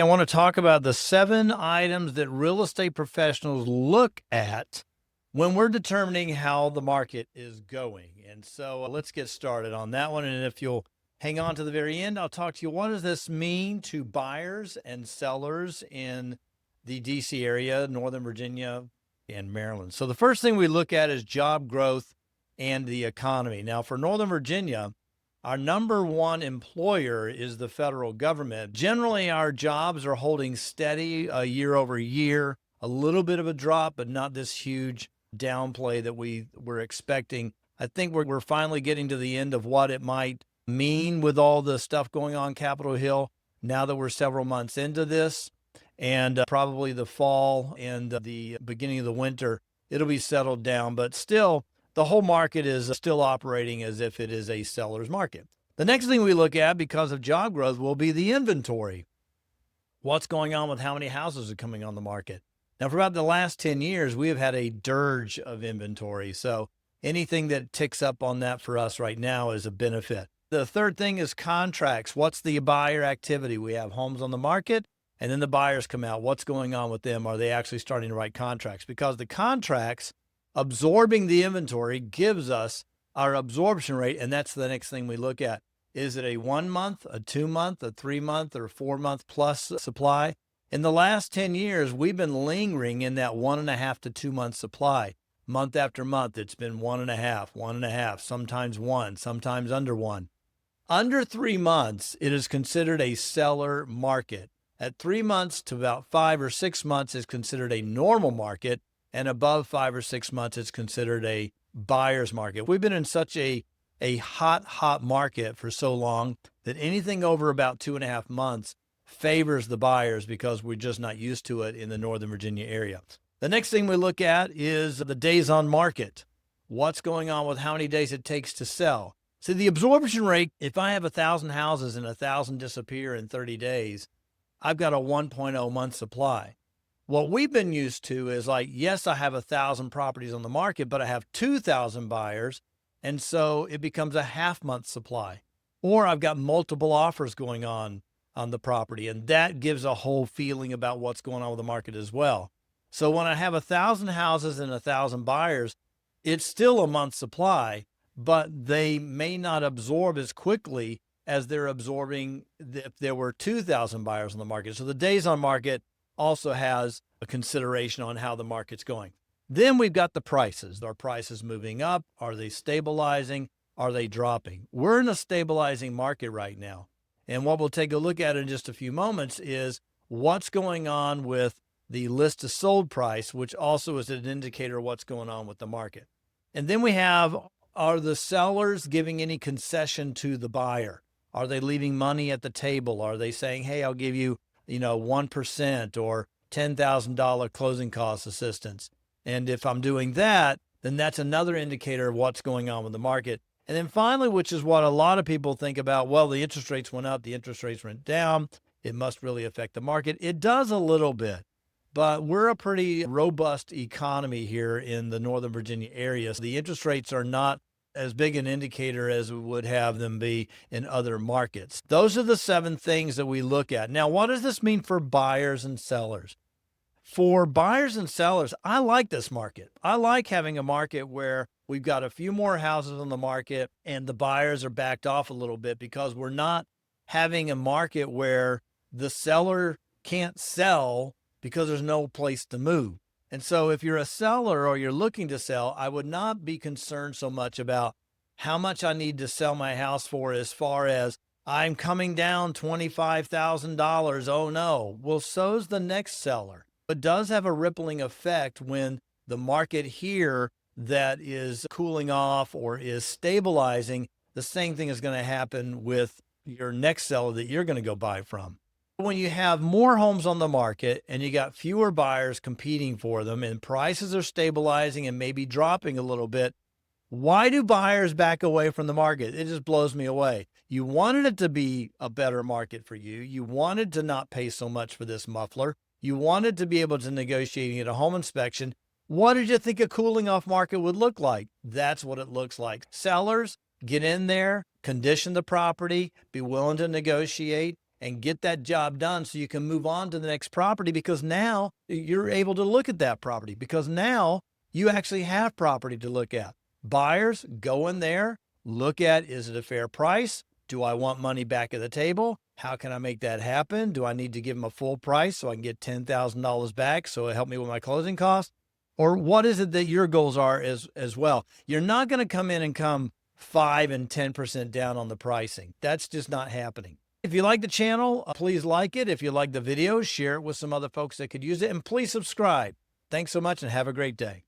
I want to talk about the 7 items that real estate professionals look at when we're determining how the market is going. And so let's get started on that one. And if you'll hang on to the very end, I'll talk to you. What does this mean to buyers and sellers in the DC area, Northern Virginia, and Maryland? So the first thing we look at is job growth and the economy. Now, for Northern Virginia, our number one employer is the federal government. Generally, our jobs are holding steady year over year, a little bit of a drop, but not this huge downplay that we were expecting. I think we're finally getting to the end of what it might mean with all the stuff going on Capitol Hill now that we're several months into this, and probably the fall and the beginning of the winter, it'll be settled down, but still, the whole market is still operating as if it is a seller's market. The next thing we look at because of job growth will be the inventory. What's going on with how many houses are coming on the market? Now, for about the last 10 years, we have had a dirge of inventory. So anything that ticks up on that for us right now is a benefit. The third thing is contracts. What's the buyer activity? We have homes on the market, and then the buyers come out. What's going on with them? Are they actually starting to write contracts? Because the contracts absorbing the inventory gives us our absorption rate, and that's the next thing we look at. Is it a 1 month, a 2 month, a 3 month, or 4 month plus supply? In the last 10 years, we've been lingering in that 1.5 to 2 month supply. Month after month, it's been 1.5, sometimes 1, sometimes under 1. Under 3 months, it is considered a seller market. At 3 months to about 5 or 6 months is considered a normal market. And above 5 or 6 months, it's considered a buyer's market. We've been in such a hot market for so long that anything over about 2.5 months favors the buyers because we're just not used to it in the Northern Virginia area. The next thing we look at is the days on market. What's going on with how many days it takes to sell? So the absorption rate, if I have 1,000 houses and 1,000 disappear in 30 days, I've got a 1.0 month supply. What we've been used to is like, yes, I have 1,000 properties on the market, but I have 2,000 buyers. And so it becomes a half-month supply. Or I've got multiple offers going on the property. And that gives a whole feeling about what's going on with the market as well. So when I have 1,000 houses and 1,000 buyers, it's still a month supply, but they may not absorb as quickly as they're absorbing if there were 2,000 buyers on the market. So the days on market also has a consideration on how the market's going. Then we've got the prices. Are prices moving up? Are they stabilizing? Are they dropping? We're in a stabilizing market right now. And what we'll take a look at in just a few moments is what's going on with the list to sold price, which also is an indicator of what's going on with the market. And then we have, are the sellers giving any concession to the buyer? Are they leaving money at the table? Are they saying, hey, I'll give you 1% or $10,000 closing cost assistance. And if I'm doing that, then that's another indicator of what's going on with the market. And then finally, which is what a lot of people think about, well, the interest rates went up, the interest rates went down. It must really affect the market. It does a little bit, but we're a pretty robust economy here in the Northern Virginia area. So the interest rates are not as big an indicator as we would have them be in other markets. Those are the 7 things that we look at. Now, what does this mean for buyers and sellers? For buyers and sellers, I like this market. I like having a market where we've got a few more houses on the market and the buyers are backed off a little bit because we're not having a market where the seller can't sell because there's no place to move. And so if you're a seller or you're looking to sell, I would not be concerned so much about how much I need to sell my house for as far as I'm coming down $25,000. Oh no. Well, so's the next seller. It does have a rippling effect when the market here that is cooling off or is stabilizing. The same thing is going to happen with your next seller that you're going to go buy from. When you have more homes on the market and you got fewer buyers competing for them and prices are stabilizing and maybe dropping a little bit, why do buyers back away from the market? It just blows me away. You wanted it to be a better market for you. You wanted to not pay so much for this muffler. You wanted to be able to negotiate and get a home inspection. What did you think a cooling off market would look like? That's what it looks like. Sellers, get in there, condition the property, be willing to negotiate, and get that job done so you can move on to the next property, because now you're able to look at that property, because now you actually have property to look at. Buyers, go in there, look at, is it a fair price? Do I want money back at the table? How can I make that happen? Do I need to give them a full price so I can get $10,000 back so it help me with my closing costs? Or what is it that your goals are as well? You're not going to come in and come 5 and 10% down on the pricing. That's just not happening. If you like the channel, please like it. If you like the video, share it with some other folks that could use it. And please subscribe. Thanks so much and have a great day.